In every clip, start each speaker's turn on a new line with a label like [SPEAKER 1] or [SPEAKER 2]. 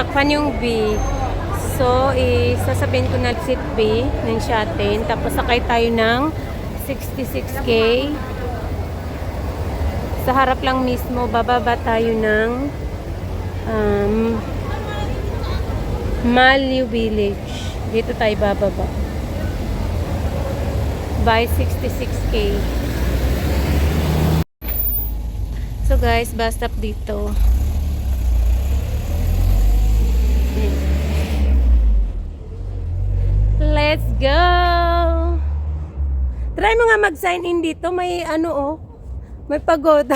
[SPEAKER 1] tatakpan yung B. So, isasabihin ko na exit B ng Shatin. Tapos sakay tayo ng 66K. Sa harap lang mismo, bababa tayo ng Maliw Village. Dito tayo bababa. By 66K. So guys, bus stop dito. Let's go! Try mo nga mag-sign in dito. May ano oh. May pagoda.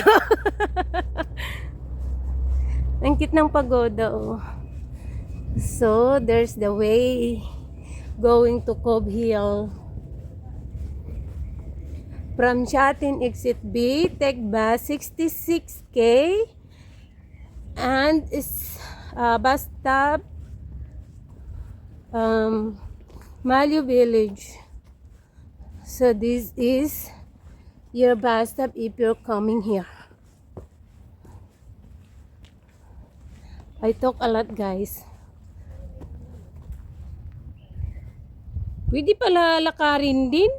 [SPEAKER 1] Ang cute ng pagoda oh. So, there's the way going to Cove Hill. From Shatin exit B, take bus 66K and is bus stop Maliw Village. So this is your bus stop if you're coming here. I talk a lot guys. Pwede pala lakarin din.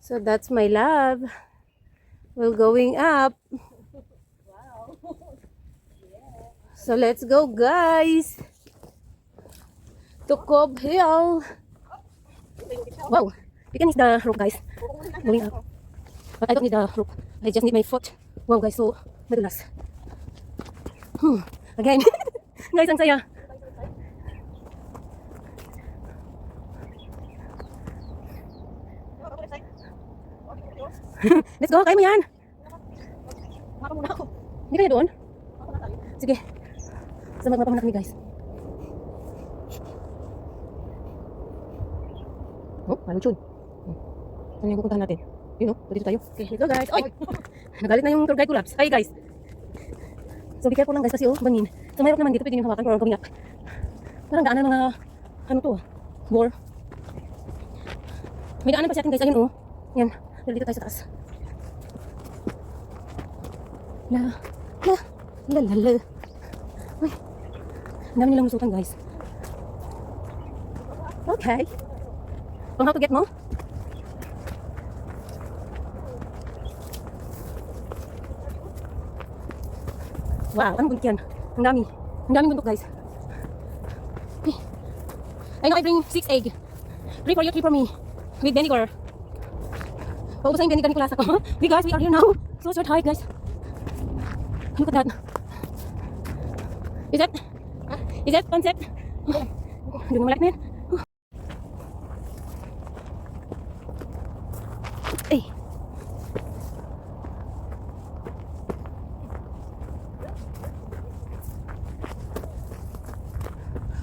[SPEAKER 1] So that's my love. We're going up.
[SPEAKER 2] Wow. Yeah.
[SPEAKER 1] So let's go guys. To Cove Hill. Wow. You can use the rope guys. Going up. But I don't need the rope. I just need my foot. Wow guys, so madulas. Again. Guys, ang saya. Let's go, kaya mo yan. Hindi kaya doon? Sige. So magpapamuna kami guys. Oh, parang chun. Saan yung pupuntahan natin? Yun o, dito tayo. Okay, let's go guys. Oy! Nagalit na yung tour guide ko laps. Hi guys. So be careful lang guys kasi oh, bangin. So mayroon naman dito, pwede nyo hawakan or going up. Parang daanan mga, ano to, war. May daanan pa sa atin guys, ayun oh. Yan. Dito tayo sa taas. La. Uy. Ang dami nilang musukan guys. Okay. Pang how to get mo? Wow, anong bundok yan? Ang dami. Ang daming bundok guys. I know I bring 6 egg. 3 for you, 3 for me. With vinegar. Paubusan yung ganyan klasa ko. We guys, we are here now. So short high guys. Look at that. Is that concept? Hindi naman like man. Hey.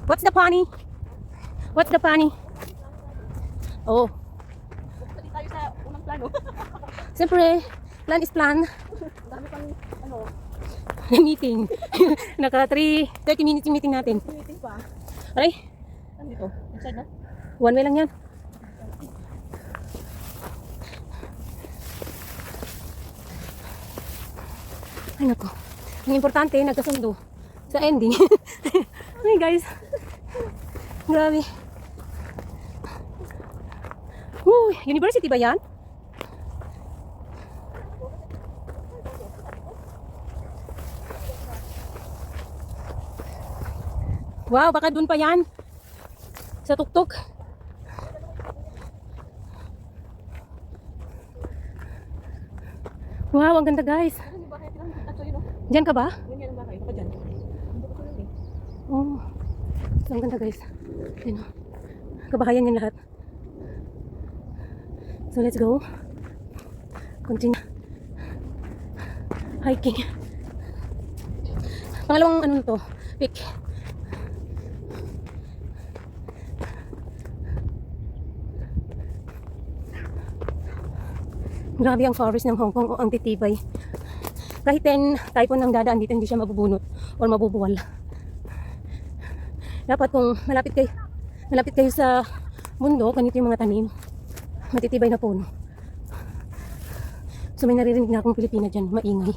[SPEAKER 1] What's the funny? What's the funny? Oh. Siyempre, plan is plan.
[SPEAKER 2] Dami pang ano,
[SPEAKER 1] Meeting. Naka 30 minutes yung meeting natin.
[SPEAKER 2] meeting pa.
[SPEAKER 1] Aray,
[SPEAKER 2] Ano dito? Inside na?
[SPEAKER 1] one way lang yan. Ay nako. Ang importante, nagkasundo sa ending. Ay guys. Grabe. University ba yan? Wow, baka dun pa yan. Sa tuktok. Wow, ang ganda guys.
[SPEAKER 2] Ano yung bahay? Actually, no?
[SPEAKER 1] Diyan ka ba?
[SPEAKER 2] Ganyan ang bahay. Baka dyan. Hindi ko lang eh.
[SPEAKER 1] Oh. So, ang ganda guys. Ayun o. Kabahayan yan lahat. So, let's go. Continue. Hiking. Pangalawang ano to? Peak. Grabe ang forest ng Hong Kong o ang titibay. Kahit 10 typhoon ang dadaan dito, hindi siya mabubunot o mabubuwal. Dapat kung malapit kayo sa mundo, ganito yung mga tanim. Matitibay na puno. So may naririnig na akong Pilipina dyan, maingay.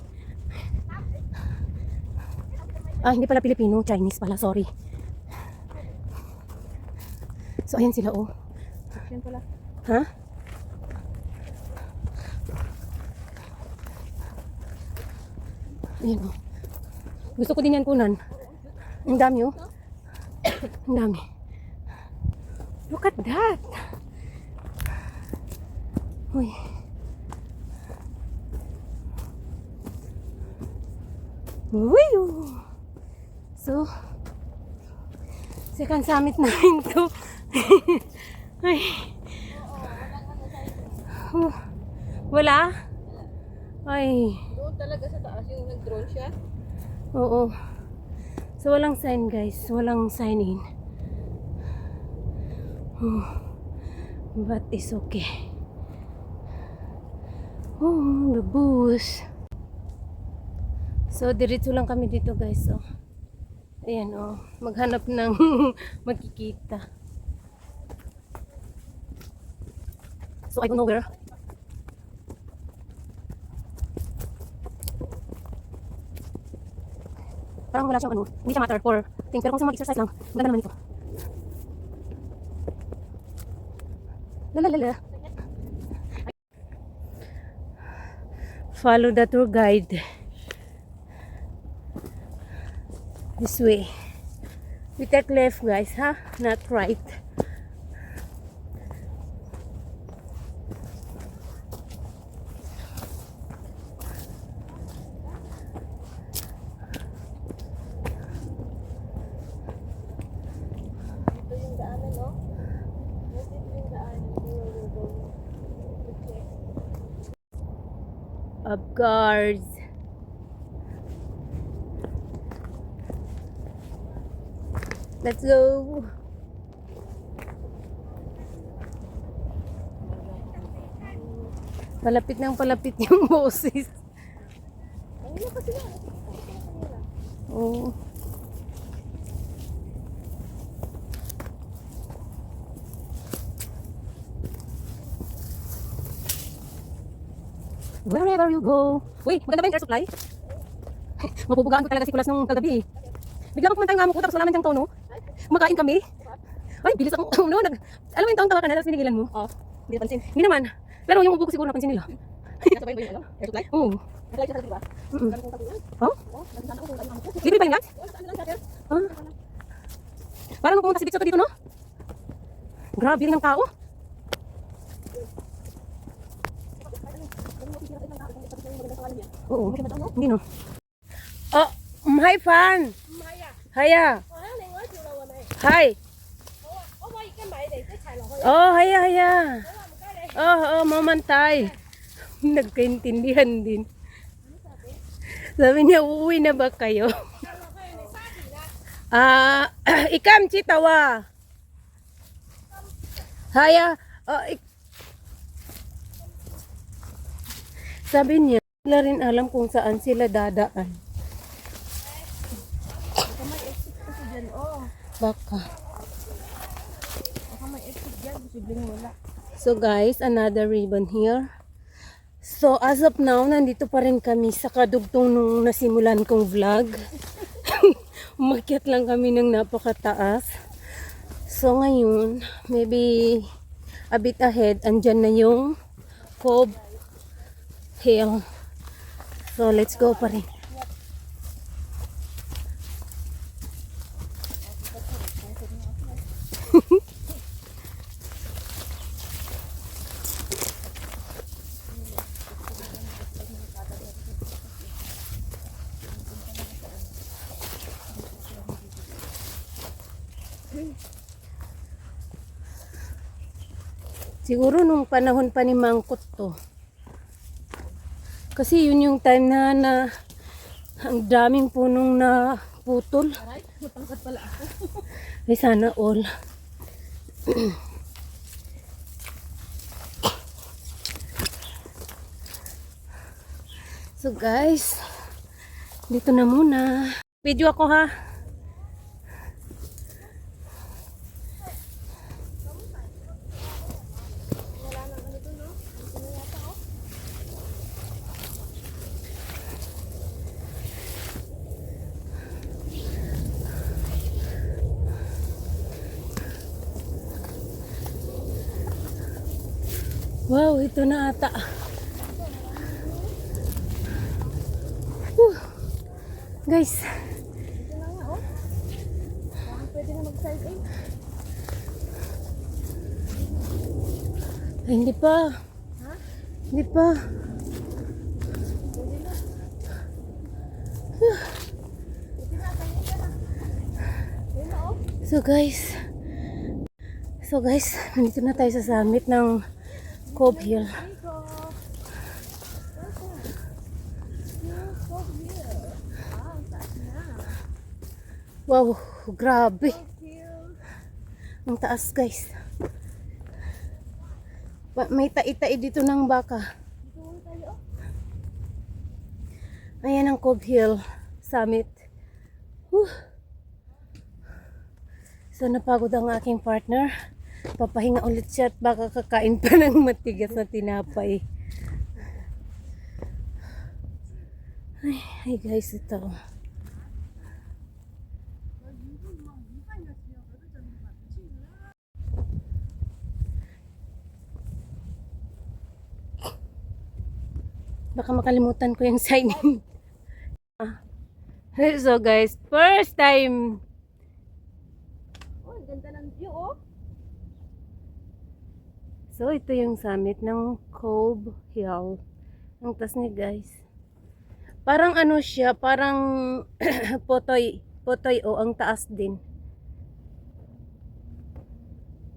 [SPEAKER 1] Ah, hindi pala Pilipino, Chinese pala, sorry. So, ayan sila, oh.
[SPEAKER 2] Yan pala.
[SPEAKER 1] Ha? Ayan, oh. Gusto ko din yan kunan. Ang dami, oh. Ang dami. Look at that. Uy. Uy, oh. So, second summit namin to. Ay. Wala? Ay.
[SPEAKER 2] Doon talaga sa taas yung nag-drone siya.
[SPEAKER 1] Oo. So, walang sign, guys. Walang sign in. But it's okay. Oh, the bus. So, diretso lang kami dito, guys. Oh. Ayan, oh. Maghanap ng magkikita. So, I don't know where. Parang wala siyang ano. Hindi siya matter for things. Pero kung sa mag-exercise lang, maganda naman ito. Lalalala. Follow the tour guide. This way. We take left, guys, huh? Not right.
[SPEAKER 2] Ito yung daanan, no? Yes, ito yung daanan.
[SPEAKER 1] Of course. Let's go. Palapit ng palapit yung boses.
[SPEAKER 2] Ano pa sila?
[SPEAKER 1] Oh. Wherever you go. Uy, maganda ba yung air supply? Mapupugaan ko talaga si Kulas nung kagabi. Bigla ko kumanta yung amo ko, tapos wala man siyang tono. Kumakain kami. Ay, bilis akong, no, alam mo yung tawa ka na, tapos pinigilan mo.
[SPEAKER 2] Oh, hindi napansin.
[SPEAKER 1] Hindi naman. Pero yung ubo ko siguro napansin nila.
[SPEAKER 2] Nasa ba yung ano? Air supply?
[SPEAKER 1] Oo.
[SPEAKER 2] Nasa siya sa diba?
[SPEAKER 1] Mm-mm.
[SPEAKER 2] Sabi kong sabi yan.
[SPEAKER 1] Oh?
[SPEAKER 2] Oh, nagkasama ko kung ano ko.
[SPEAKER 1] Libre pa yun, guys?
[SPEAKER 2] Oh, saan lang siya, sir?
[SPEAKER 1] Ah. Parang nung pumunta si Bitsoto dito, no? Grabe rin ang tao. Oo. Hindi, no? Oh, hi, fan. Hiya. Hi. Oh, hiya, hiya. Oh, mamantay. Nagkaintindihan din. Sabi niya, uuwi na ba kayo? Ikam chitawa. Haya, sabi niya, wala rin alam kung saan sila dadaan.
[SPEAKER 2] Baka may exit kasi dyan, oh.
[SPEAKER 1] Baka.
[SPEAKER 2] Baka may exit dyan, posibleng wala.
[SPEAKER 1] So guys, another ribbon here. So as of now, nandito pa rin kami sa kadugtong nung nasimulan kong vlog. Umakyat lang kami ng napakataas. So ngayon, maybe a bit ahead, andyan na yung Cove Hill. So let's go pa rin. Siguro nung panahon pa ni Mangkot to. Kasi yun yung time na ang daming punong na putol.
[SPEAKER 2] Aray, matangkad pala ako.
[SPEAKER 1] Ay sana all. So guys, dito na muna. Video ako ha. Wow, ito na ata. Whew. Guys,
[SPEAKER 2] Ito na nga, oh. Parang pwede na mag-side A.
[SPEAKER 1] ay, hindi pa.
[SPEAKER 2] Ha?
[SPEAKER 1] Hindi pa.
[SPEAKER 2] Pwede na. Pwede na, kainin ka na. Ayun na, oh.
[SPEAKER 1] So guys, nandito na tayo sa summit ng Cove Hill.
[SPEAKER 2] Iko. Cove Hill. Ah, ang taas na.
[SPEAKER 1] Wow, grabe.
[SPEAKER 2] Cove Hill.
[SPEAKER 1] Ang taas guys. May tai-tai dito ng baka.
[SPEAKER 2] Dito muna tayo, oh.
[SPEAKER 1] Ayan ang Cove Hill Summit. Whew. So napagod ang aking partner. Papahinga ulit siya at baka kakain pa ng matigas na tinapay. Ay guys, ito. Baka makalimutan ko yung sign-in. So guys, first time.
[SPEAKER 2] Oh, ang ganda ng view, oh.
[SPEAKER 1] So ito yung summit ng Cove Hill. Ang taas niya guys. Parang ano siya, parang potoy o ang taas din.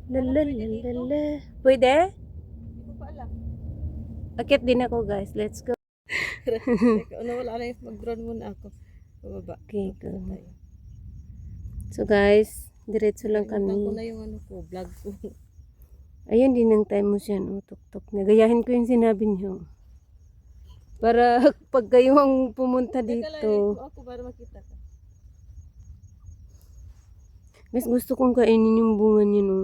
[SPEAKER 1] Lalalala. Pwede?
[SPEAKER 2] Hindi ko pa alam.
[SPEAKER 1] Akit din ako guys. Let's go.
[SPEAKER 2] Teka, wala na yung mag-drone muna ako. Bababa.
[SPEAKER 1] Okay, go. So guys, diretso lang
[SPEAKER 2] Kalimutan ko
[SPEAKER 1] kami.
[SPEAKER 2] na yung ano ko, vlog ko.
[SPEAKER 1] Ayun din ang time mo siya. Oh, tuk-tuk. Nagayahin ko yung sinabi niyo. Para pag kayo ang pumunta
[SPEAKER 2] Teka lang,
[SPEAKER 1] dito.
[SPEAKER 2] ito ako para makita ka.
[SPEAKER 1] Mas gusto kong kainin yung bunga niyo no.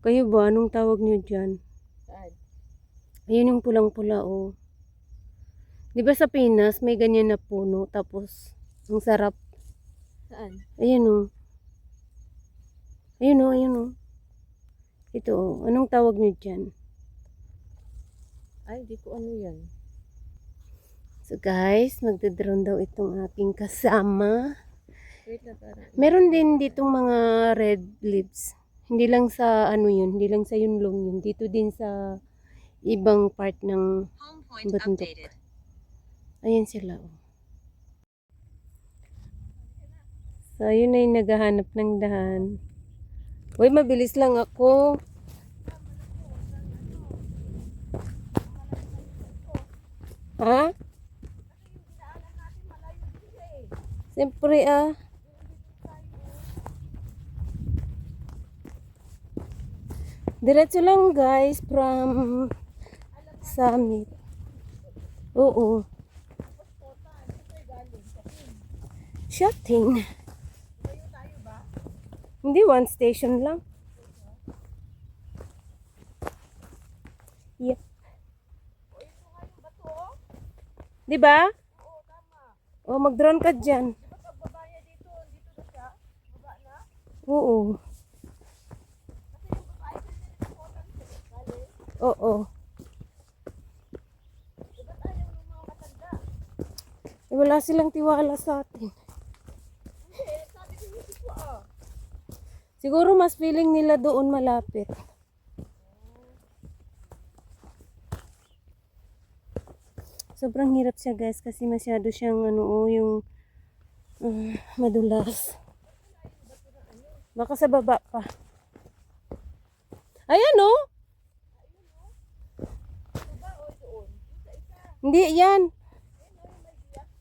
[SPEAKER 1] Kayo ba? Anong tawag niyo dyan?
[SPEAKER 2] Saan?
[SPEAKER 1] Ayun yung pulang-pula oh. Di ba sa Pinas may ganyan na puno tapos ang sarap.
[SPEAKER 2] Saan?
[SPEAKER 1] Ayun oh. Ayun oh, ayun oh. Ito oh. Anong tawag niyo dyan?
[SPEAKER 2] Ay, di ko ano yan.
[SPEAKER 1] So guys, magdodrone daw itong aking kasama.
[SPEAKER 2] Wait na parang.
[SPEAKER 1] Meron din ditong mga red leaves. Hindi lang sa ano yun, hindi lang sa Yunlong yun. Dito din sa ibang part ng bundok. Ayan sila oh. So yun na yung naghahanap ng dahan. Uy, mabilis lang ako. Ha? Siyempre ah. Diretso lang guys from summit. Oo. Shooting. Hindi, one station lang. Yep. Di ba? Oh, mag-drone ka dyan.
[SPEAKER 2] Pagbaba niya dito na siya. Baba na.
[SPEAKER 1] Oo. Oo. Eh, wala silang tiwala sa atin. Siguro mas feeling nila doon malapit. Sobrang hirap siya guys kasi masyado siyang ano oh, yung madulas. Baka sa baba pa. Ayan oh. Hindi yan.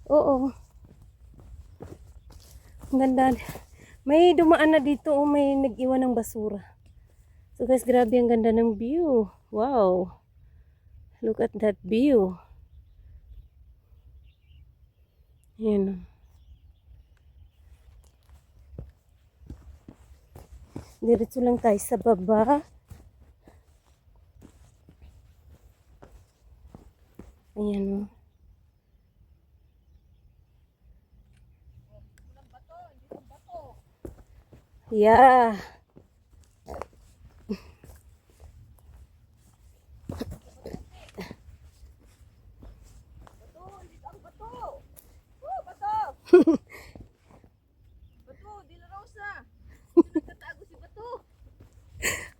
[SPEAKER 1] Oo. Ang ganda. May dumaan na dito oh, may nag-iwan ng basura. So guys, grabe ang ganda ng view. Wow. Look at that view. Ayan. Diretso lang tayo sa baba. Ayan. Yeah.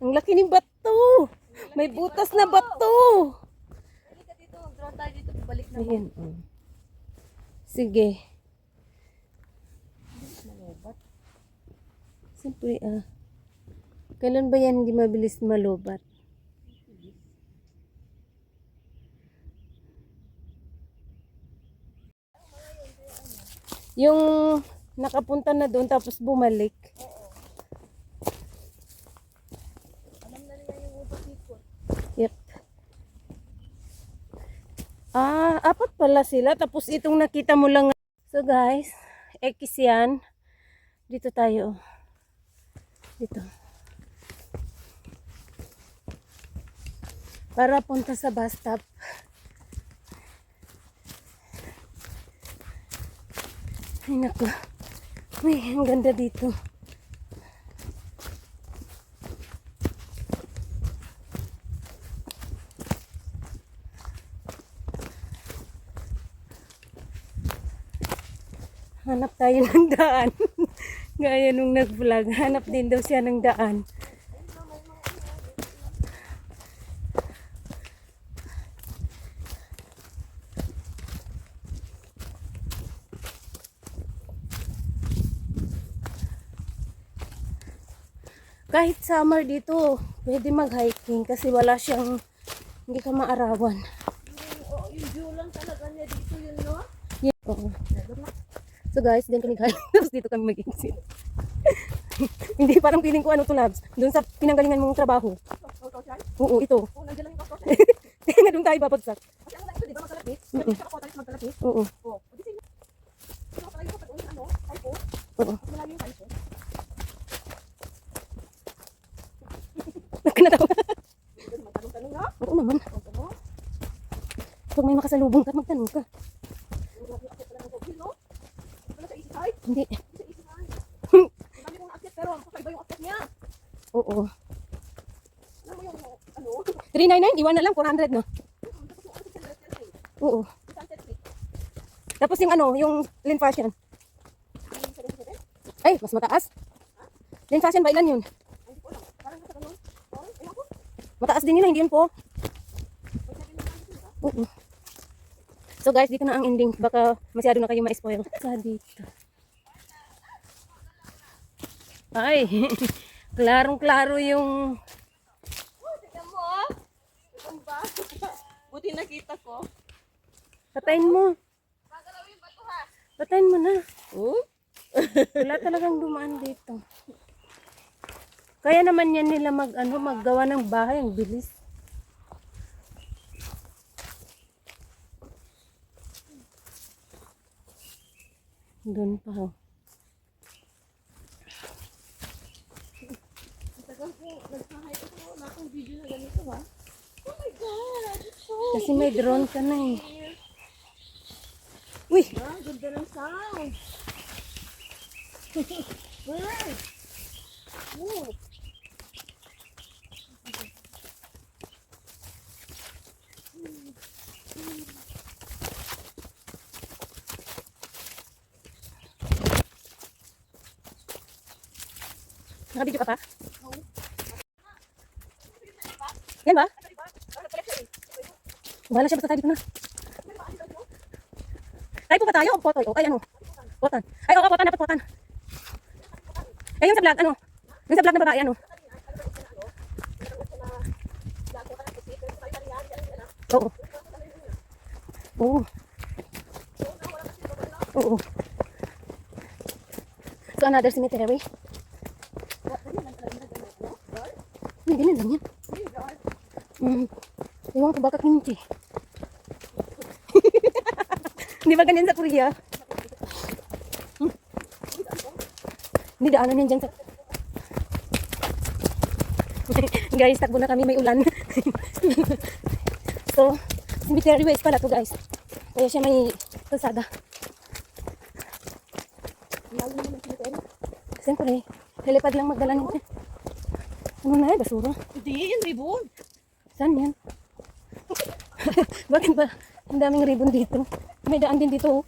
[SPEAKER 1] Ang laki ng bato. May butas na bato.
[SPEAKER 2] Balik ka dito. Drone tayo dito. Balik na.
[SPEAKER 1] Ayan. Oh. Sige.
[SPEAKER 2] Malobat.
[SPEAKER 1] Siyempre, kailan ba yan hindi mabilis malobat? Yung nakapunta na doon tapos bumalik.
[SPEAKER 2] Alam na nila yung ubas-ikot.
[SPEAKER 1] Yep. Apat pala sila. Tapos itong nakita mo lang. So guys, X yan. Dito tayo. Dito. Para punta sa bus stop. Ay naku. Uy, ang ganda dito. Hanap tayo ng daan. Gaya nung nag-vlog. Hanap din daw siya ng daan. Kahit summer dito, pwede mag-hiking kasi wala siyang, hindi ka maarawan.
[SPEAKER 2] Yung view lang talaga niya dito yun, no?
[SPEAKER 1] Yeah, oo. So guys, diyan kami galing. Tapos dito kami mag-exit. Hindi, parang feeling ko ano to, Labs. Doon sa pinanggalingan mong trabaho. Oo, ito.
[SPEAKER 2] Oo, nandiyan lang yung kakos.
[SPEAKER 1] Tingnan doon tayo babagsak.
[SPEAKER 2] Kasi ang ito, di ba magkalapit?
[SPEAKER 1] Mm-mm.
[SPEAKER 2] Kasi ako tayo magkalapit.
[SPEAKER 1] Oo.
[SPEAKER 2] Oo. O, di sila. Ito pala yung kapag ano, typo.
[SPEAKER 1] Oo.
[SPEAKER 2] Malayo yung typo.
[SPEAKER 1] Nagkanatawa.
[SPEAKER 2] Magtanong-tanong na.
[SPEAKER 1] Oo naman.
[SPEAKER 2] Magtanong.
[SPEAKER 1] Pag may makasalubong ka, magtanong ka.
[SPEAKER 2] Grabe ako pala ng gobyerno. Wala sa easy side.
[SPEAKER 1] Hindi.
[SPEAKER 2] Sa easy side. Ang dami kong akit, pero kakaiba yung akit niya.
[SPEAKER 1] Oo.
[SPEAKER 2] Alam mo yung ano?
[SPEAKER 1] 399, iwan na lang, 400 no?
[SPEAKER 2] Tapos yung akit sa letter A.
[SPEAKER 1] Oo.
[SPEAKER 2] Sunset Street.
[SPEAKER 1] Tapos yung ano, yung Lin Fashion.
[SPEAKER 2] Yung 77?
[SPEAKER 1] Ay, mas mataas. Lin Fashion ba ilan yun?
[SPEAKER 2] Ay, hindi ko alam. Parang nasa ganun. Oh, ewan ko.
[SPEAKER 1] Mataas din yun, hindi yun po.
[SPEAKER 2] Pag sabi mo lang dito,
[SPEAKER 1] Oo. So guys, dito na ang ending. Baka masyado na kayo ma-spoil. Sa dito. Ay, klarong-klaro yung...
[SPEAKER 2] oh, tignan mo ah. Tignan ba? Buti nakita ko.
[SPEAKER 1] Patayin mo.
[SPEAKER 2] Gagalawin ba ito ha?
[SPEAKER 1] Patayin mo na.
[SPEAKER 2] Oh?
[SPEAKER 1] Wala talagang dumaan dito. Kaya naman yan nila maggawa ng bahay. Ang bilis. Doon pa. Oh.
[SPEAKER 2] Tagal ko, nagsahay ko wala akong video na ganito ha. Oh my God! It's so
[SPEAKER 1] Kasi may drone ka na eh.
[SPEAKER 2] weird.
[SPEAKER 1] Uy!
[SPEAKER 2] Ah, ganda ng sound. Bird! Oh.
[SPEAKER 1] Nakabidyo ka pa? Yan ba? Bahala siya, basta tayo dito na. Tayo po ba tayo o photo? Ay ano? Potan. Ay oo, potan, dapat potan. Eh yung sa vlog, ano? Yung sa vlog na babae, ano? Oo. Oo. Oo. So another cemetery. Hindi, ganyan lang yan. Ewan ko baka kimchi. Hindi ba ganyan sa Korea? Hindi, daanan yan dyan sa... Guys, takbo na kami, may ulan. So, cemetery ways pala to guys. Kaya siya may kalsada. Siyempre, helipad lang magdala nito. Ano na eh, basura.
[SPEAKER 2] Hindi, yan ribbon.
[SPEAKER 1] Saan yan? Bakit ba ang daming ribbon dito? May daan din dito. Oh.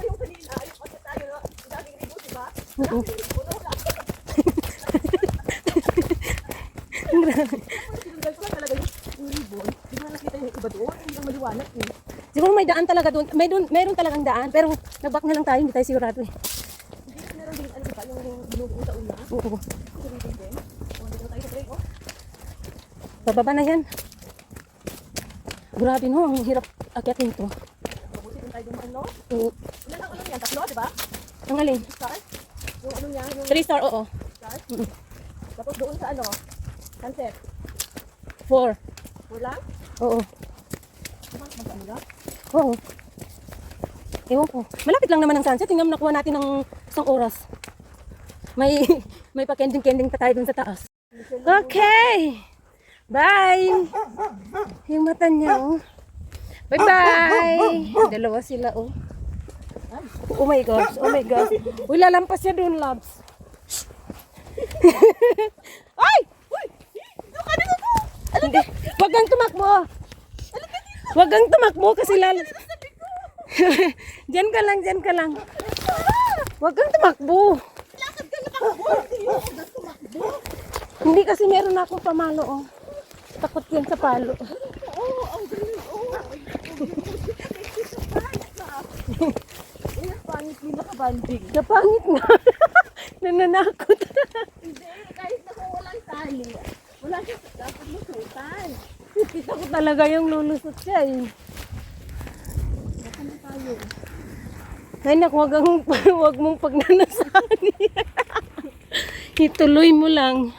[SPEAKER 2] Yung kanina, yung kasi tayo, ang daming ribbon, diba?
[SPEAKER 1] Oo. Grabe.
[SPEAKER 2] Guys, wala talaga yung ribbon. Di ba nakita yung iba doon? Hindi lang maliwanag eh.
[SPEAKER 1] Siguro may daan talaga doon. Mayroon talagang daan. Pero nag-back na lang tayo. Hindi tayo sigurado eh.
[SPEAKER 2] Hindi, meron din, ano ba, yung binubuo sa una.
[SPEAKER 1] Oo.
[SPEAKER 2] Sa ribbon din. O, dito tayo sa break, oh.
[SPEAKER 1] Bababa na yan. Grabe no. Ang hirap akyatin to.
[SPEAKER 2] Mabuti din tayo dumaan, no?
[SPEAKER 1] Oo.
[SPEAKER 2] Ilan ang ano yan? Tatlo, di ba?
[SPEAKER 1] Ang alin?
[SPEAKER 2] Star? Yung ano niya, yung
[SPEAKER 1] 3 star, oo.
[SPEAKER 2] star. Tapos doon sa ano? Sunset.
[SPEAKER 1] 4.
[SPEAKER 2] Wala?
[SPEAKER 1] Oo.
[SPEAKER 2] Diba? Magkano?
[SPEAKER 1] Oo. Ewan ko. Malapit lang naman ang sunset. Tingnan mo nakuha natin ng isang oras. May may pa-kending-kending pa tayo dun sa taas. Okay. Bye. Yung mata niya, oh. Bye-bye. Dalawa sila, oh. Oh my gosh. Oh my gosh. Uy, lalampas siya dun, loves. Ay! Uy! Doon ka na ako! Hindi. Huwag kang tumakbo. Huwag kang tumakbo kasi Diyan ka lang, diyan ka lang. Huwag kang tumakbo.
[SPEAKER 2] Lakad ka natakbo! Hindi yung ako na tumakbo!
[SPEAKER 1] Hindi kasi meron akong pamalo, oh. Takot yan sa palo.
[SPEAKER 2] Oo, ang galing, oo. Pangit din nakabanding.
[SPEAKER 1] Napangit nga. Nananakot.
[SPEAKER 2] Hindi, kahit na kung walang tali, wala siya dapat lusutan.
[SPEAKER 1] Kita ko talaga yung lulusot siya, eh.
[SPEAKER 2] Baka na tayo.
[SPEAKER 1] Ay, naku, wag mong pagnanasahan. Ituloy mo lang.